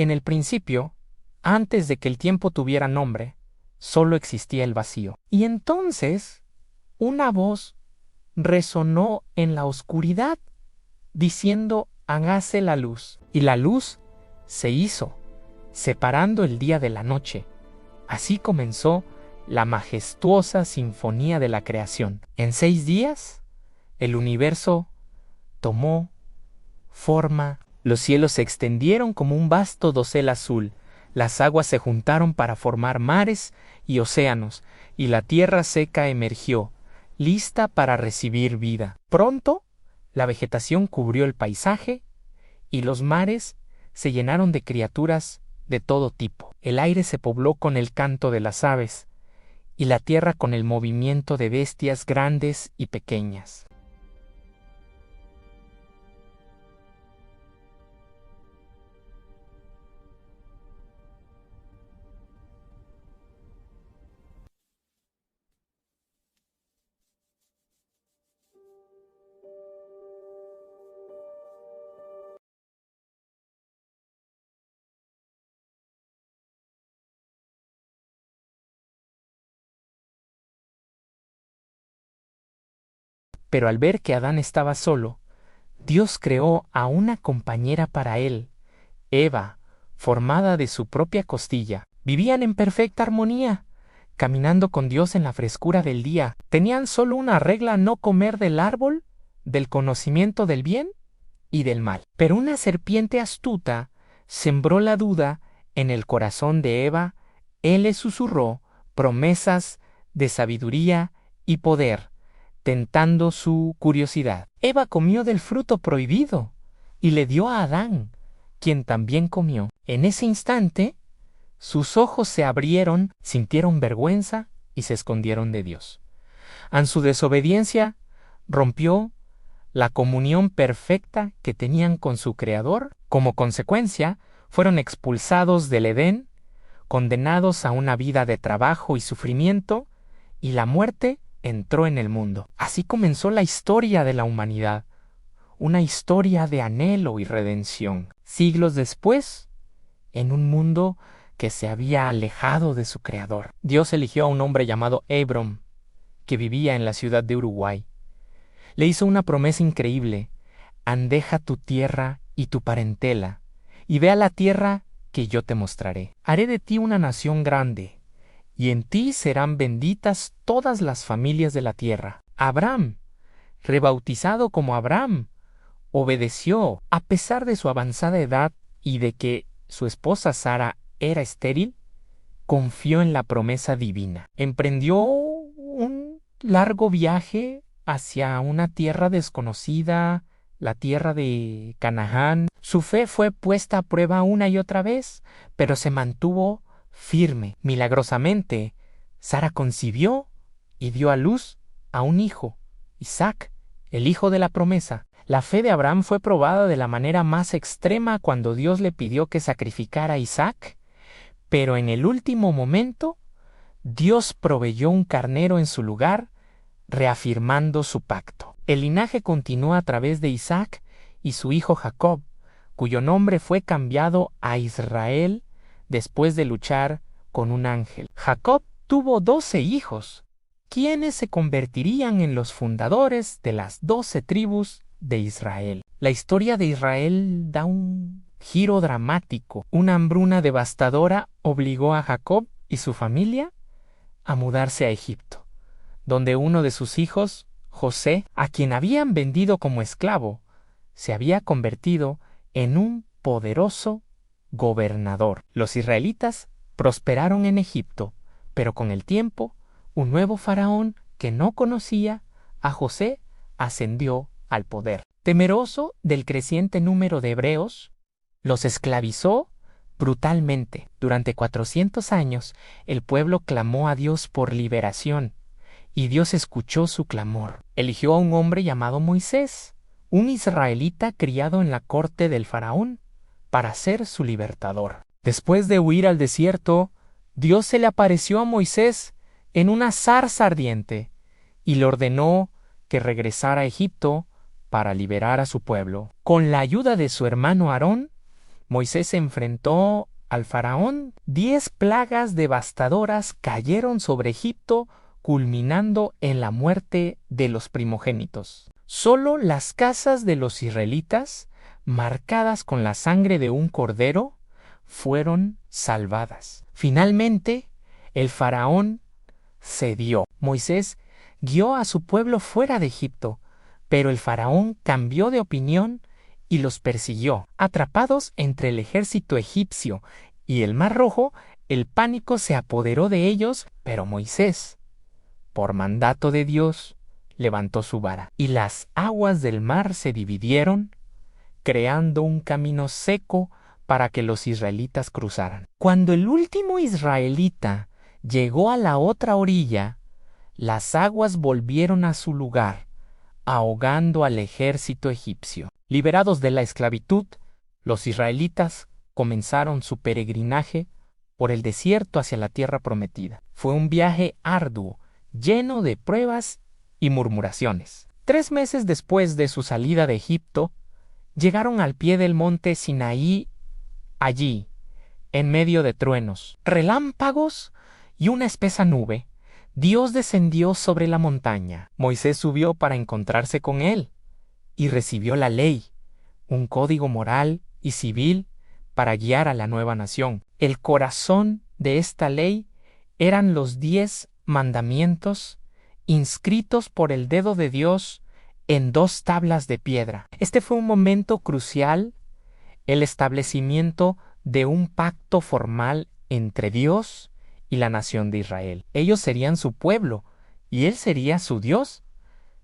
En el principio, antes de que el tiempo tuviera nombre, solo existía el vacío. Y entonces, una voz resonó en la oscuridad, diciendo: hágase la luz. Y la luz se hizo, separando el día de la noche. Así comenzó la majestuosa sinfonía de la creación. En 6 días, el universo tomó forma. Los cielos se extendieron como un vasto dosel azul. Las aguas se juntaron para formar mares y océanos, y la tierra seca emergió, lista para recibir vida. Pronto, la vegetación cubrió el paisaje, y los mares se llenaron de criaturas de todo tipo. El aire se pobló con el canto de las aves, y la tierra con el movimiento de bestias grandes y pequeñas. Pero al ver que Adán estaba solo, Dios creó a una compañera para él, Eva, formada de su propia costilla. Vivían en perfecta armonía, caminando con Dios en la frescura del día. Tenían solo una regla: no comer del árbol del conocimiento del bien y del mal. Pero una serpiente astuta sembró la duda en el corazón de Eva. Él le susurró promesas de sabiduría y poder, tentando su curiosidad. Eva comió del fruto prohibido y le dio a Adán, quien también comió. En ese instante, sus ojos se abrieron, sintieron vergüenza y se escondieron de Dios. En su desobediencia, rompió la comunión perfecta que tenían con su Creador. Como consecuencia, fueron expulsados del Edén, condenados a una vida de trabajo y sufrimiento, y la muerte entró en el mundo. Así comenzó la historia de la humanidad, una historia de anhelo y redención. Siglos después, en un mundo que se había alejado de su Creador, Dios eligió a un hombre llamado Abram, que vivía en la ciudad de Uruguay. Le hizo una promesa increíble: deja tu tierra y tu parentela, y ve a la tierra que yo te mostraré. Haré de ti una nación grande, y en ti serán benditas todas las familias de la tierra. Abraham, rebautizado como Abraham, obedeció. A pesar de su avanzada edad y de que su esposa Sara era estéril, confió en la promesa divina. Emprendió un largo viaje hacia una tierra desconocida, la tierra de Canaán. Su fe fue puesta a prueba una y otra vez, pero se mantuvo firme. Milagrosamente, Sara concibió y dio a luz a un hijo, Isaac, el hijo de la promesa. La fe de Abraham fue probada de la manera más extrema cuando Dios le pidió que sacrificara a Isaac, pero en el último momento, Dios proveyó un carnero en su lugar, reafirmando su pacto. El linaje continúa a través de Isaac y su hijo Jacob, cuyo nombre fue cambiado a Israel después de luchar con un ángel. Jacob tuvo 12 hijos, quienes se convertirían en los fundadores de las 12 tribus de Israel. La historia de Israel da un giro dramático. Una hambruna devastadora obligó a Jacob y su familia a mudarse a Egipto, donde uno de sus hijos, José, a quien habían vendido como esclavo, se había convertido en un poderoso gobernador. Los israelitas prosperaron en Egipto, pero con el tiempo, un nuevo faraón que no conocía a José ascendió al poder. Temeroso del creciente número de hebreos, los esclavizó brutalmente. Durante 400 años, el pueblo clamó a Dios por liberación, y Dios escuchó su clamor. Eligió a un hombre llamado Moisés, un israelita criado en la corte del faraón, para ser su libertador. Después de huir al desierto, Dios se le apareció a Moisés en una zarza ardiente y le ordenó que regresara a Egipto para liberar a su pueblo. Con la ayuda de su hermano Aarón, Moisés se enfrentó al faraón. 10 plagas devastadoras cayeron sobre Egipto, culminando en la muerte de los primogénitos. Solo las casas de los israelitas, marcadas con la sangre de un cordero, fueron salvadas. Finalmente, el faraón cedió. Moisés guió a su pueblo fuera de Egipto, pero el faraón cambió de opinión y los persiguió. Atrapados entre el ejército egipcio y el Mar Rojo, el pánico se apoderó de ellos, pero Moisés, por mandato de Dios, levantó su vara, y las aguas del mar se dividieron, creando un camino seco para que los israelitas cruzaran. Cuando el último israelita llegó a la otra orilla, las aguas volvieron a su lugar, ahogando al ejército egipcio. Liberados de la esclavitud, los israelitas comenzaron su peregrinaje por el desierto hacia la tierra prometida. Fue un viaje arduo, lleno de pruebas y murmuraciones. 3 meses después de su salida de Egipto, llegaron al pie del monte Sinaí. Allí, en medio de truenos, relámpagos y una espesa nube, Dios descendió sobre la montaña. Moisés subió para encontrarse con él y recibió la ley, un código moral y civil para guiar a la nueva nación. El corazón de esta ley eran los 10 mandamientos inscritos por el dedo de Dios en 2 tablas de piedra. Este fue un momento crucial, el establecimiento de un pacto formal entre Dios y la nación de Israel. Ellos serían su pueblo y Él sería su Dios.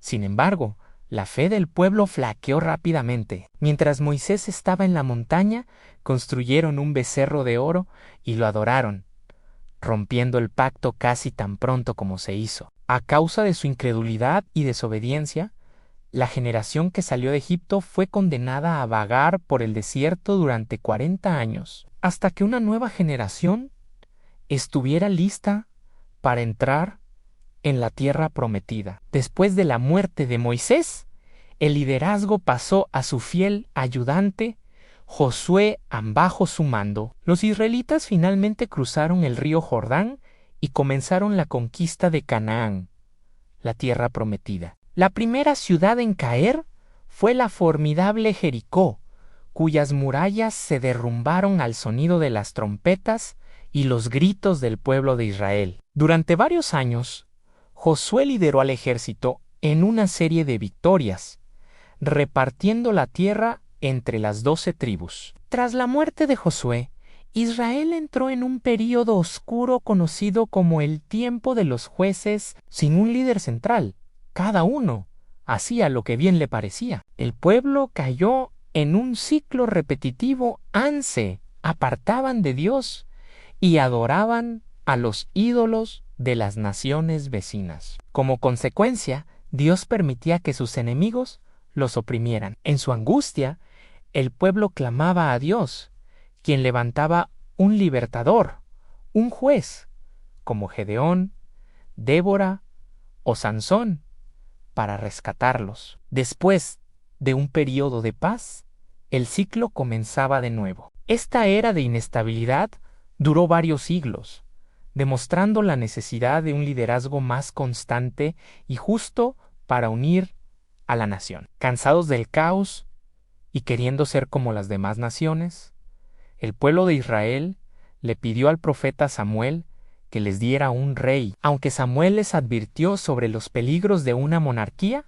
Sin embargo, la fe del pueblo flaqueó rápidamente. Mientras Moisés estaba en la montaña, construyeron un becerro de oro y lo adoraron, rompiendo el pacto casi tan pronto como se hizo. A causa de su incredulidad y desobediencia, la generación que salió de Egipto fue condenada a vagar por el desierto durante 40 años, hasta que una nueva generación estuviera lista para entrar en la tierra prometida. Después de la muerte de Moisés, el liderazgo pasó a su fiel ayudante, Josué, bajo su mando. Los israelitas finalmente cruzaron el río Jordán y comenzaron la conquista de Canaán, la tierra prometida. La primera ciudad en caer fue la formidable Jericó, cuyas murallas se derrumbaron al sonido de las trompetas y los gritos del pueblo de Israel. Durante varios años, Josué lideró al ejército en una serie de victorias, repartiendo la tierra entre las 12 tribus. Tras la muerte de Josué, Israel entró en un período oscuro conocido como el tiempo de los jueces sin un líder central. Cada uno hacía lo que bien le parecía. El pueblo cayó en un ciclo repetitivo. Se apartaban de Dios y adoraban a los ídolos de las naciones vecinas. Como consecuencia, Dios permitía que sus enemigos los oprimieran. En su angustia, el pueblo clamaba a Dios, quien levantaba un libertador, un juez, como Gedeón, Débora o Sansón, para rescatarlos. Después de un periodo de paz, el ciclo comenzaba de nuevo. Esta era de inestabilidad duró varios siglos, demostrando la necesidad de un liderazgo más constante y justo para unir a la nación. Cansados del caos y queriendo ser como las demás naciones, el pueblo de Israel le pidió al profeta Samuel que les diera un rey. Aunque Samuel les advirtió sobre los peligros de una monarquía,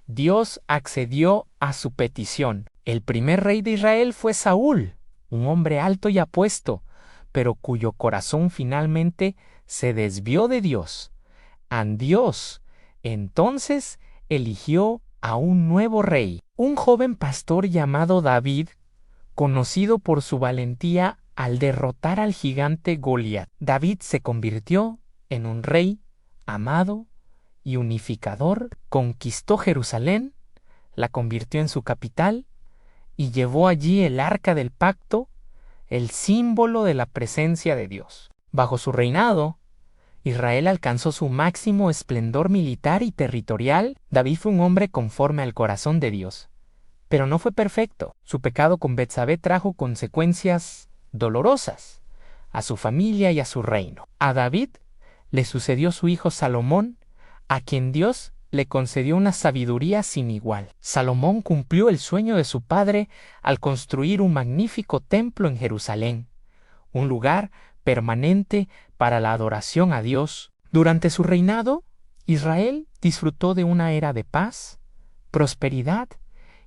Dios accedió a su petición. El primer rey de Israel fue Saúl, un hombre alto y apuesto, pero cuyo corazón finalmente se desvió de Dios. Dios entonces eligió a un nuevo rey, un joven pastor llamado David, conocido por su valentía al derrotar al gigante Goliat. David se convirtió en un rey amado y unificador, conquistó Jerusalén, la convirtió en su capital y llevó allí el arca del pacto, el símbolo de la presencia de Dios. Bajo su reinado, Israel alcanzó su máximo esplendor militar y territorial. David fue un hombre conforme al corazón de Dios, Pero no fue perfecto. Su pecado con Betsabé trajo consecuencias dolorosas a su familia y a su reino. A David le sucedió su hijo Salomón, a quien Dios le concedió una sabiduría sin igual. Salomón cumplió el sueño de su padre al construir un magnífico templo en Jerusalén, un lugar permanente para la adoración a Dios. Durante su reinado, Israel disfrutó de una era de paz, prosperidad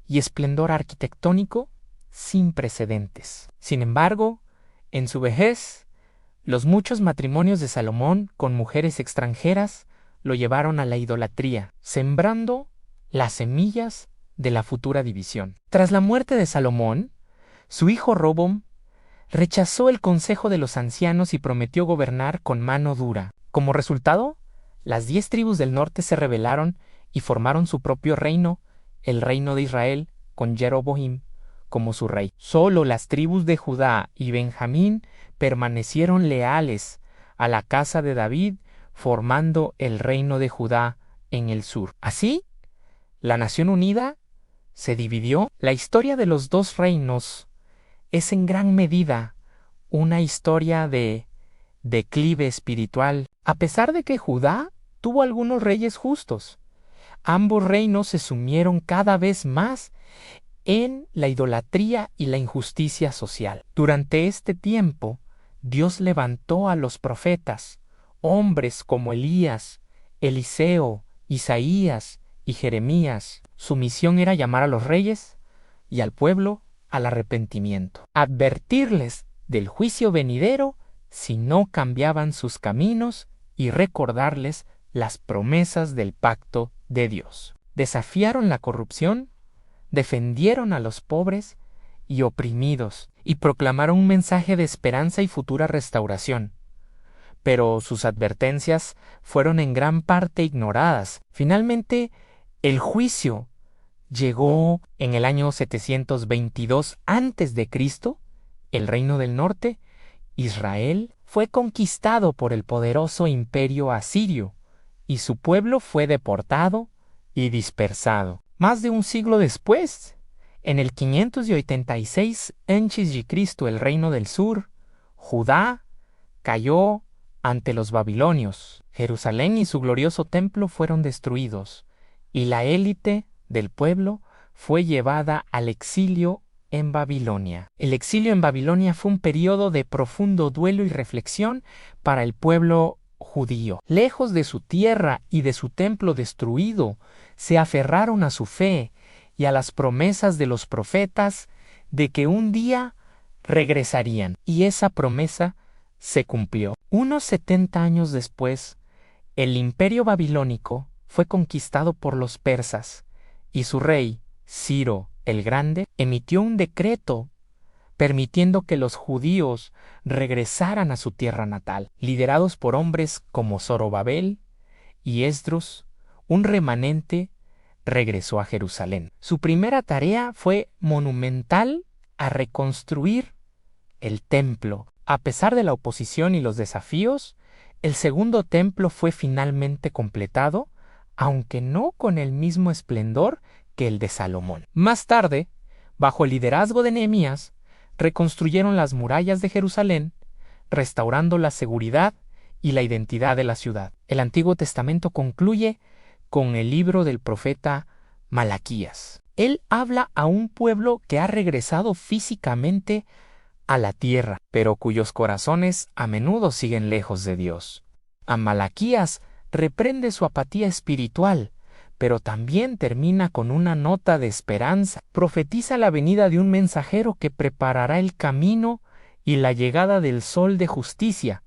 y esplendor arquitectónico sin precedentes. Sin embargo, en su vejez, los muchos matrimonios de Salomón con mujeres extranjeras lo llevaron a la idolatría, sembrando las semillas de la futura división. Tras la muerte de Salomón, su hijo Robom rechazó el consejo de los ancianos y prometió gobernar con mano dura. Como resultado, las 10 tribus del norte se rebelaron y formaron su propio reino, el reino de Israel, con Jeroboam como su rey. Solo las tribus de Judá y Benjamín permanecieron leales a la casa de David, formando el reino de Judá en el sur. Así, la nación unida se dividió. La historia de los dos reinos es en gran medida una historia de declive espiritual. A pesar de que Judá tuvo algunos reyes justos, ambos reinos se sumieron cada vez más en la idolatría y la injusticia social. Durante este tiempo, Dios levantó a los profetas, hombres como Elías, Eliseo, Isaías y Jeremías. Su misión era llamar a los reyes y al pueblo al arrepentimiento, advertirles del juicio venidero si no cambiaban sus caminos y recordarles las promesas del pacto de Dios. Desafiaron la corrupción, defendieron a los pobres y oprimidos y proclamaron un mensaje de esperanza y futura restauración. Pero sus advertencias fueron en gran parte ignoradas. Finalmente, el juicio llegó en el año 722 a.C., el reino del norte, Israel, fue conquistado por el poderoso imperio asirio y su pueblo fue deportado y dispersado. Más de un siglo después, en el 586 a.C., el reino del sur, Judá, cayó ante los babilonios. Jerusalén y su glorioso templo fueron destruidos, y la élite del pueblo fue llevada al exilio en Babilonia. El exilio en Babilonia fue un periodo de profundo duelo y reflexión para el pueblo judío. Lejos de su tierra y de su templo destruido, se aferraron a su fe y a las promesas de los profetas de que un día regresarían. Y esa promesa se cumplió. Unos 70 años después, el imperio babilónico fue conquistado por los persas y su rey, Ciro el Grande, emitió un decreto permitiendo que los judíos regresaran a su tierra natal. Liderados por hombres como Zorobabel y Esdras, un remanente regresó a Jerusalén. Su primera tarea fue monumental a reconstruir el templo. A pesar de la oposición y los desafíos, el segundo templo fue finalmente completado, aunque no con el mismo esplendor que el de Salomón. Más tarde, bajo el liderazgo de Nehemías, reconstruyeron las murallas de Jerusalén, restaurando la seguridad y la identidad de la ciudad. El Antiguo Testamento concluye con el libro del profeta Malaquías. Él habla a un pueblo que ha regresado físicamente a la tierra, pero cuyos corazones a menudo siguen lejos de Dios. A Malaquías reprende su apatía espiritual, pero también termina con una nota de esperanza. Profetiza la venida de un mensajero que preparará el camino y la llegada del sol de justicia,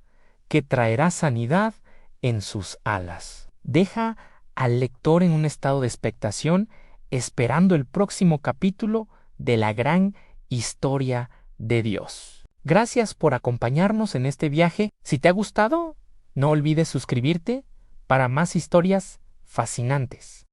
que traerá sanidad en sus alas. Deja al lector en un estado de expectación, esperando el próximo capítulo de la gran historia de Dios. Gracias por acompañarnos en este viaje. Si te ha gustado, no olvides suscribirte para más historias fascinantes.